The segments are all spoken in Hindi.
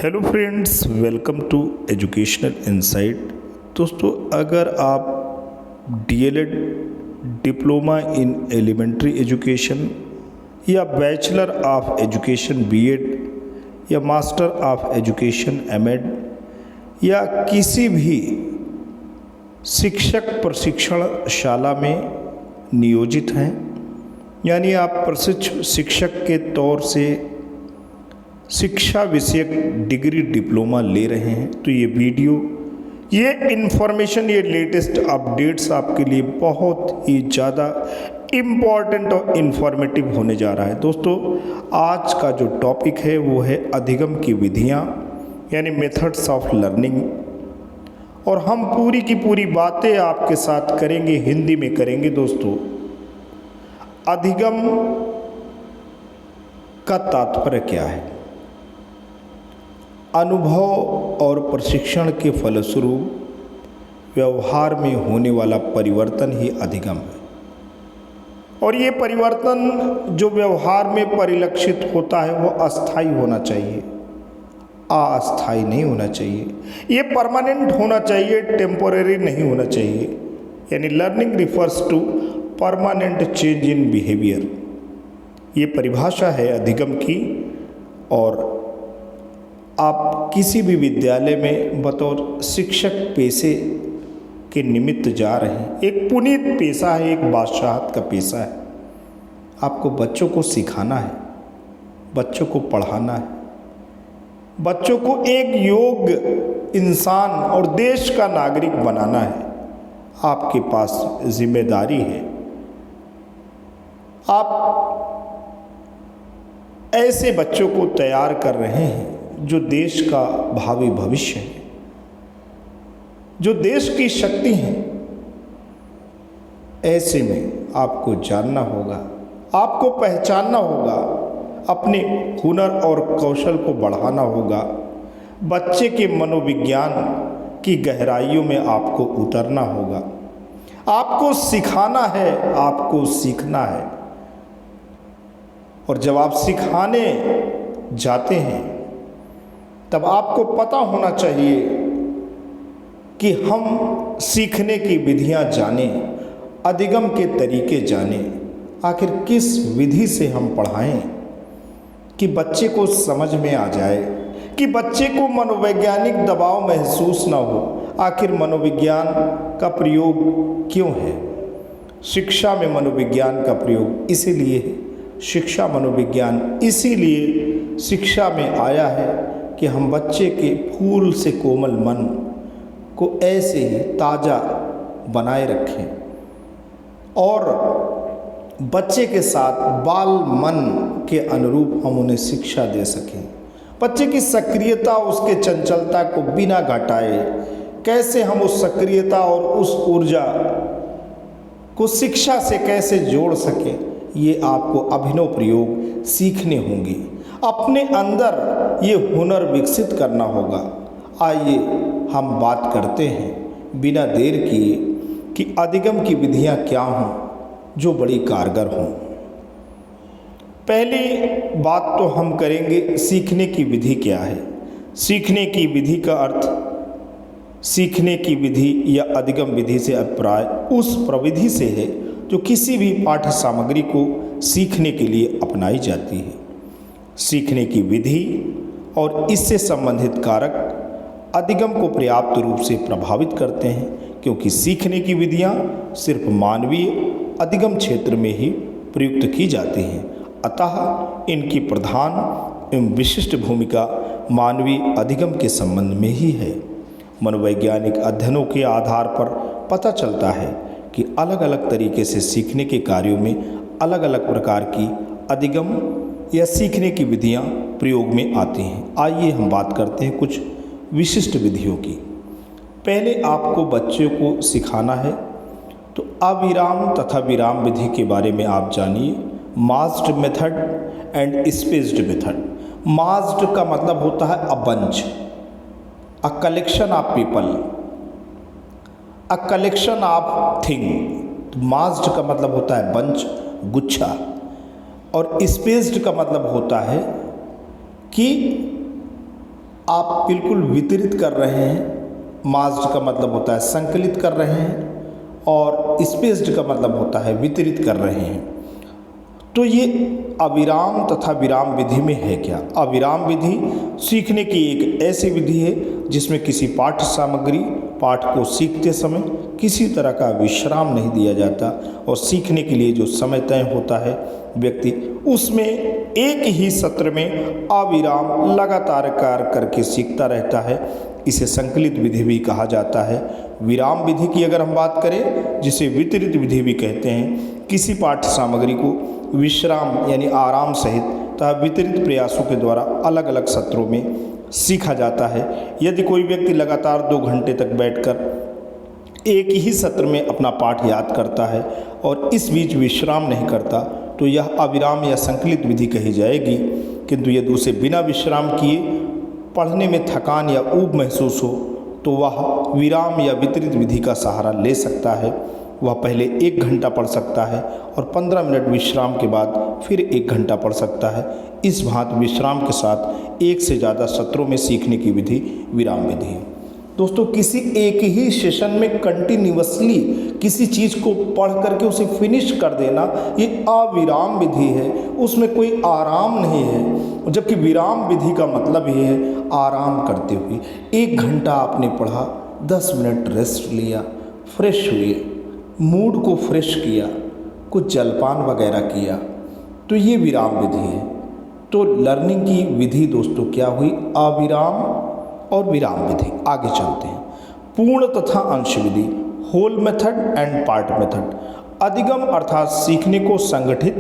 Hello friends, welcome to Educational Insight. दोस्तों, अगर आप DElEd diploma in elementary education या बैचलर ऑफ एजुकेशन बीएड या मास्टर ऑफ एजुकेशन एमएड या किसी भी शिक्षक प्रशिक्षणशाला में नियोजित हैं, यानी आप प्रशिक्षु शिक्षक के तौर से शिक्षा विषयक डिग्री डिप्लोमा ले रहे हैं, तो ये वीडियो, ये इन्फॉर्मेशन, ये लेटेस्ट अपडेट्स आपके लिए बहुत ही ज़्यादा इम्पॉर्टेंट और इन्फॉर्मेटिव होने जा रहा है। दोस्तों, आज का जो टॉपिक है वो है अधिगम की विधियाँ, यानी मेथड्स ऑफ लर्निंग। और हम पूरी की पूरी बातें आपके साथ करेंगे, हिंदी में करेंगे। दोस्तों, अधिगम का तात्पर्य क्या है? अनुभव और प्रशिक्षण के फलस्वरूप व्यवहार में होने वाला परिवर्तन ही अधिगम है। और ये परिवर्तन जो व्यवहार में परिलक्षित होता है वो अस्थायी होना चाहिए, अस्थायी नहीं होना चाहिए। ये परमानेंट होना चाहिए, टेम्पोरेरी नहीं होना चाहिए। यानी learning refers to permanent change in behaviour, ये परिभाषा है अधिगम की। और आप किसी भी विद्यालय में बतौर शिक्षक पेशे के निमित्त जा रहे हैं, एक पुनीत पेशा है, एक बादशाहत का पेशा है। आपको बच्चों को सिखाना है, बच्चों को पढ़ाना है, बच्चों को एक योग्य इंसान और देश का नागरिक बनाना है। आपके पास जिम्मेदारी है। आप ऐसे बच्चों को तैयार कर रहे हैं जो देश का भावी भविष्य है, जो देश की शक्ति है। ऐसे में आपको जानना होगा, आपको पहचानना होगा, अपने हुनर और कौशल को बढ़ाना होगा। बच्चे के मनोविज्ञान की गहराइयों में आपको उतरना होगा। आपको सिखाना है, आपको सीखना है। और जब आप सिखाने जाते हैं तब आपको पता होना चाहिए कि हम सीखने की विधियां जानें, अधिगम के तरीके जानें। आखिर किस विधि से हम पढ़ाएं कि बच्चे को समझ में आ जाए, कि बच्चे को मनोवैज्ञानिक दबाव महसूस ना हो। आखिर मनोविज्ञान का प्रयोग क्यों है? शिक्षा में मनोविज्ञान का प्रयोग इसीलिए है। शिक्षा मनोविज्ञान इसीलिए शिक्षा में आया है कि हम बच्चे के फूल से कोमल मन को ऐसे ही ताज़ा बनाए रखें और बच्चे के साथ बाल मन के अनुरूप हम उन्हें शिक्षा दे सकें। बच्चे की सक्रियता, उसके चंचलता को बिना घटाए कैसे हम उस सक्रियता और उस ऊर्जा को शिक्षा से कैसे जोड़ सकें, ये आपको अभिनव प्रयोग सीखने होंगे। अपने अंदर ये हुनर विकसित करना होगा। आइए हम बात करते हैं बिना देर किए कि अधिगम की विधियां क्या हों जो बड़ी कारगर हों। पहली बात तो हम करेंगे सीखने की विधि क्या है। सीखने की विधि का अर्थ, सीखने की विधि या अधिगम विधि से अभिप्राय उस प्रविधि से है जो किसी भी पाठ्य सामग्री को सीखने के लिए अपनाई जाती है। सीखने की विधि और इससे संबंधित कारक अधिगम को पर्याप्त रूप से प्रभावित करते हैं, क्योंकि सीखने की विधियां सिर्फ मानवीय अधिगम क्षेत्र में ही प्रयुक्त की जाती हैं। अतः इनकी प्रधान एवं विशिष्ट भूमिका मानवीय अधिगम के संबंध में ही है। मनोवैज्ञानिक अध्ययनों के आधार पर पता चलता है कि अलग अलग तरीके से सीखने के कार्यों में अलग अलग प्रकार की अधिगम या सीखने की विधियां प्रयोग में आती हैं। आइए हम बात करते हैं कुछ विशिष्ट विधियों की। पहले आपको बच्चे को सिखाना है तो अविराम तथा विराम विधि के बारे में आप जानिए। Massed method and spaced method. Massed का मतलब होता है a bunch, a collection of people, a collection of thing. Massed का मतलब होता है बंच, गुच्छा। और स्पेस्ड का मतलब होता है कि आप बिल्कुल वितरित कर रहे हैं। मास्ड का मतलब होता है संकलित कर रहे हैं और स्पेस्ड का मतलब होता है वितरित कर रहे हैं। तो ये अविराम तथा विराम विधि में है क्या? अविराम विधि सीखने की एक ऐसी विधि है जिसमें किसी पाठ्य सामग्री पाठ को सीखते समय किसी तरह का विश्राम नहीं दिया जाता और सीखने के लिए जो समय तय होता है व्यक्ति उसमें एक ही सत्र में अविराम लगातार कार्य करके सीखता रहता है। इसे संकलित विधि भी कहा जाता है। विराम विधि की अगर हम बात करें जिसे वितरित विधि भी कहते हैं, किसी पाठ्य सामग्री को विश्राम यानी आराम सहित तथा वितरित प्रयासों के द्वारा अलग अलग सत्रों में सीखा जाता है। यदि कोई व्यक्ति लगातार 2 घंटे तक बैठकर एक ही सत्र में अपना पाठ याद करता है और इस बीच विश्राम नहीं करता तो यह अविराम या संकलित विधि कही जाएगी। किंतु यदि उसे बिना विश्राम किए पढ़ने में थकान या ऊब महसूस हो तो वह विराम या वितरित विधि का सहारा ले सकता है। वह पहले 1 घंटा पढ़ सकता है और 15 मिनट विश्राम के बाद फिर 1 घंटा पढ़ सकता है। इस भांति विश्राम के साथ एक से ज़्यादा सत्रों में सीखने की विधि विराम विधि है। दोस्तों, किसी एक ही सेशन में कंटिन्यूअसली किसी चीज़ को पढ़ करके उसे फिनिश कर देना ये अविराम विधि है, उसमें कोई आराम नहीं है। जबकि विराम विधि का मतलब ये है आराम करते हुए। 1 घंटा आपने पढ़ा, 10 मिनट रेस्ट लिया, फ्रेश हुए, मूड को फ्रेश किया, कुछ जलपान वगैरह किया, तो ये विराम विधि है। तो लर्निंग की विधि दोस्तों क्या हुई? अविराम और विराम विधि। आगे चलते हैं। पूर्ण तथा अंश विधि, whole method and part method. अधिगम अर्थात सीखने को संगठित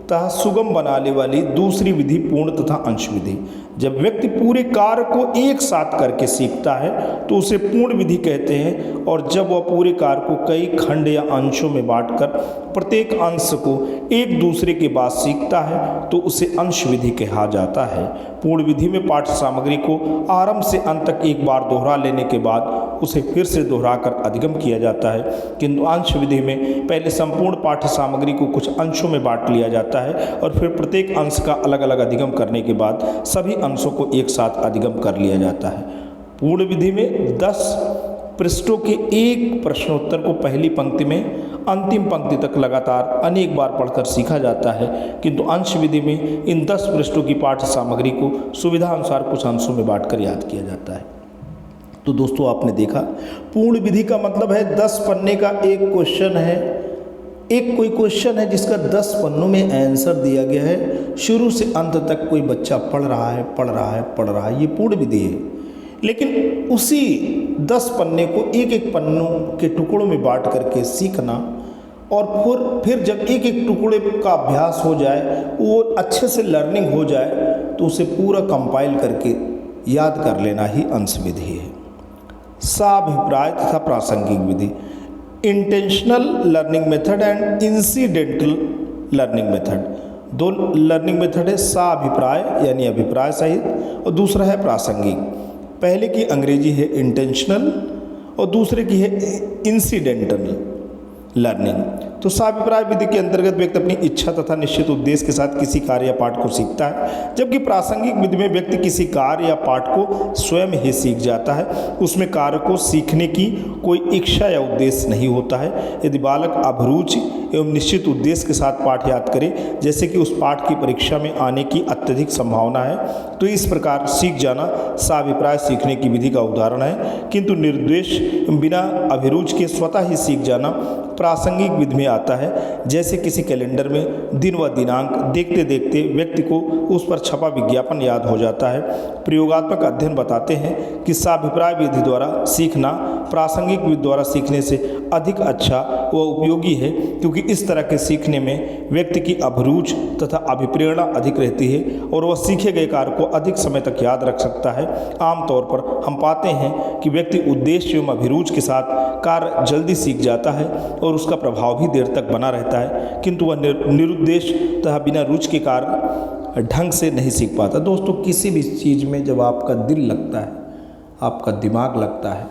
तथा सुगम बनाने वाली दूसरी विधि पूर्ण तथा अंश विधि। जब व्यक्ति पूरे कार्य को एक साथ करके सीखता है तो उसे पूर्ण विधि कहते हैं, और जब वह पूरे कार्य को कई खंड या अंशों में बांटकर प्रत्येक अंश को एक दूसरे के बाद सीखता है तो उसे अंश विधि कहा जाता है। पूर्ण विधि में पाठ्य सामग्री को आरंभ से अंत तक एक बार दोहरा लेने के बाद उसे फिर से दोहराकर अधिगम किया जाता है। किंतु अंश विधि में पहले संपूर्ण पाठ्य सामग्री को कुछ अंशों में बांट लिया जाता है और फिर प्रत्येक अंश का अलग अलग अधिगम करने के बाद सभी अंशों को एक साथ अधिगम कर लिया जाता है। पूर्ण विधि में 10 पृष्ठों के एक प्रश्नोत्तर को पहली पंक्ति में अंतिम पंक्ति तक लगातार अनेक बार पढ़कर सीखा जाता है। किंतु अंश विधि में इन 10 पृष्ठों की पाठ्य सामग्री को सुविधा अनुसार कुछ अंशों में बांटकर याद किया जाता है। तो दोस्तों, आपने देखा पूर्ण विधि का मतलब है 10 पन्ने का एक क्वेश्चन है, एक कोई क्वेश्चन है जिसका 10 पन्नों में आंसर दिया गया है। शुरू से अंत तक कोई बच्चा पढ़ रहा है, ये पूर्ण विधि है। लेकिन उसी 10 पन्ने को एक एक पन्नों के टुकड़ों में बांट करके सीखना और फिर जब एक एक टुकड़े का अभ्यास हो जाए, वो अच्छे से लर्निंग हो जाए तो उसे पूरा कंपाइल करके याद कर लेना ही अंश विधि है। साभिप्राय तथा प्रासंगिक विधि, intentional learning method and incidental learning method. 2 learning method है, साभिप्राय यानी अभिप्राय सहित और दूसरा है प्रासंगिक। पहले की अंग्रेजी है इंटेंशनल और दूसरे की है इंसिडेंटल लर्निंग। तो साभिप्राय विधि के अंतर्गत व्यक्ति अपनी इच्छा तथा निश्चित उद्देश्य के साथ किसी कार्य या पाठ को सीखता है, जबकि प्रासंगिक विधि में व्यक्ति किसी कार्य या पाठ को स्वयं ही सीख जाता है। उसमें कार्य को सीखने की कोई इच्छा या उद्देश्य नहीं होता है। यदि बालक अभिरुचि एवं निश्चित उद्देश्य के साथ पाठ याद करे, जैसे कि उस पाठ की परीक्षा में आने की अत्यधिक संभावना है, तो इस प्रकार सीख जाना साभिप्राय सीखने की विधि का उदाहरण है। किंतु निर्देश बिना अभिरुचि के स्वतः ही सीख जाना प्रासंगिक विधि में आता है। जैसे किसी कैलेंडर में दिन व दिनांक देखते देखते व्यक्ति को उस पर छपा विज्ञापन याद हो जाता है। प्रयोगात्मक अध्ययन बताते हैं कि साभिप्राय विधि द्वारा सीखना प्रासंगिक विधि द्वारा सीखने से अधिक अच्छा व उपयोगी है, क्योंकि इस तरह के सीखने में व्यक्ति की अभिरुचि तथा अभिप्रेरणा अधिक रहती है और वह सीखे गए कार्य को अधिक समय तक याद रख सकता है। आमतौर पर हम पाते हैं कि व्यक्ति उद्देश्य एवं अभिरुचि के साथ कार्य जल्दी सीख जाता है और उसका प्रभाव भी देर तक बना रहता है, किंतु वह निरुद्देश्य तथा बिना रुचि के कार्य ढंग से नहीं सीख पाता। दोस्तों, किसी भी चीज़ में जब आपका दिल लगता है, आपका दिमाग लगता है,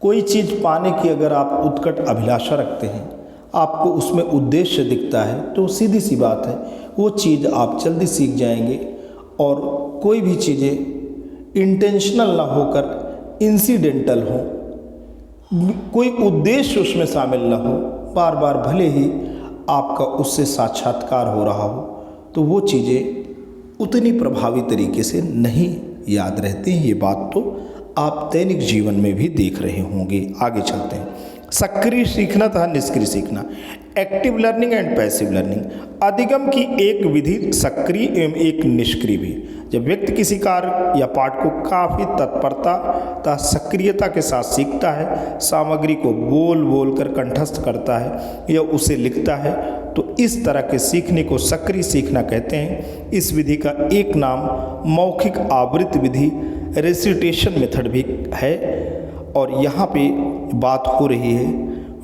कोई चीज़ पाने की अगर आप उत्कट अभिलाषा रखते हैं, आपको उसमें उद्देश्य दिखता है, तो सीधी सी बात है वो चीज़ आप जल्दी सीख जाएंगे और कोई भी चीज़ें इंटेंशनल ना होकर इंसिडेंटल हो, कोई उद्देश्य उसमें शामिल ना हो, बार बार भले ही आपका उससे साक्षात्कार हो रहा हो तो वो चीज़ें उतनी प्रभावी तरीके से नहीं याद रहती हैं। ये बात तो आप दैनिक जीवन में भी देख रहे होंगे। आगे चलते हैं। सक्रिय सीखना तथा निष्क्रिय सीखना, active learning and passive learning. अधिगम की एक विधि सक्रिय एवं एक निष्क्रिय भी। जब व्यक्ति किसी कार्य या पाठ को काफ़ी तत्परता तथा सक्रियता के साथ सीखता है, सामग्री को बोल बोल कर कंठस्थ करता है या उसे लिखता है, तो इस तरह के सीखने को सक्रिय सीखना कहते हैं। इस विधि का एक नाम मौखिक आवृत्ति विधि, रेसिटेशन मेथड भी है। और यहाँ पे बात हो रही है,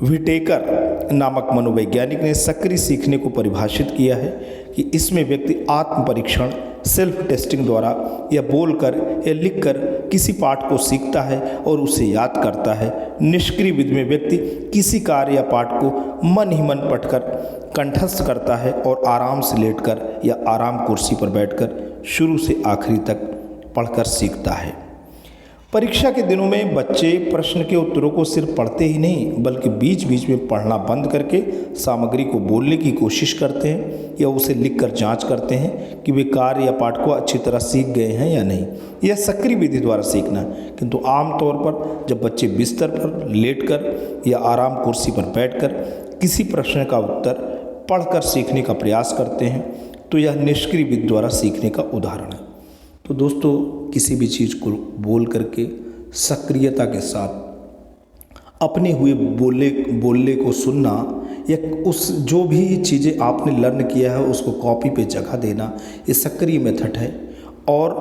विटेकर नामक मनोवैज्ञानिक ने सक्रिय सीखने को परिभाषित किया है कि इसमें व्यक्ति आत्म परीक्षण, सेल्फ टेस्टिंग द्वारा या बोलकर या लिखकर किसी पाठ को सीखता है और उसे याद करता है। निष्क्रिय विधि में व्यक्ति किसी कार्य या पाठ को मन ही मन पढ़कर कंठस्थ करता है और आराम से लेटकर या आराम कुर्सी पर बैठकर शुरू से आखिरी तक पढ़कर सीखता है। परीक्षा के दिनों में बच्चे प्रश्न के उत्तरों को सिर्फ पढ़ते ही नहीं बल्कि बीच बीच में पढ़ना बंद करके सामग्री को बोलने की कोशिश करते हैं या उसे लिखकर जांच करते हैं कि वे कार्य या पाठ को अच्छी तरह सीख गए हैं या नहीं। यह सक्रिय विधि द्वारा सीखना। किंतु आमतौर पर जब बच्चे बिस्तर पर लेटकर या आराम कुर्सी पर बैठकर किसी प्रश्न का उत्तर पढ़कर सीखने का प्रयास करते हैं तो यह निष्क्रिय विधि द्वारा सीखने का उदाहरण है। तो दोस्तों, किसी भी चीज़ को बोल करके सक्रियता के साथ अपने हुए बोलने को सुनना या उस जो भी चीज़ें आपने लर्न किया है उसको कॉपी पे जगह देना, ये सक्रिय मेथड है। और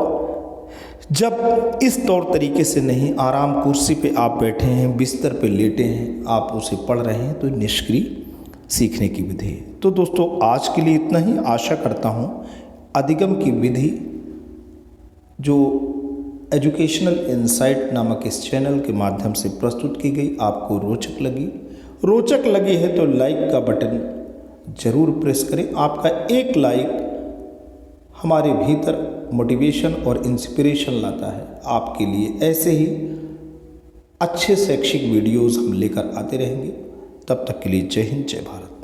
जब इस तौर तरीके से नहीं, आराम कुर्सी पे आप बैठे हैं, बिस्तर पे लेटे हैं, आप उसे पढ़ रहे हैं, तो निष्क्रिय सीखने की विधि है। तो दोस्तों, आज के लिए इतना ही। आशा करता हूँ अधिगम की विधि जो एजुकेशनल इनसाइट नामक इस चैनल के माध्यम से प्रस्तुत की गई आपको रोचक लगी है तो लाइक का बटन ज़रूर प्रेस करें। आपका एक लाइक हमारे भीतर मोटिवेशन और इंस्पिरेशन लाता है। आपके लिए ऐसे ही अच्छे शैक्षिक वीडियोज़ हम लेकर आते रहेंगे। तब तक के लिए जय हिंद, जय भारत।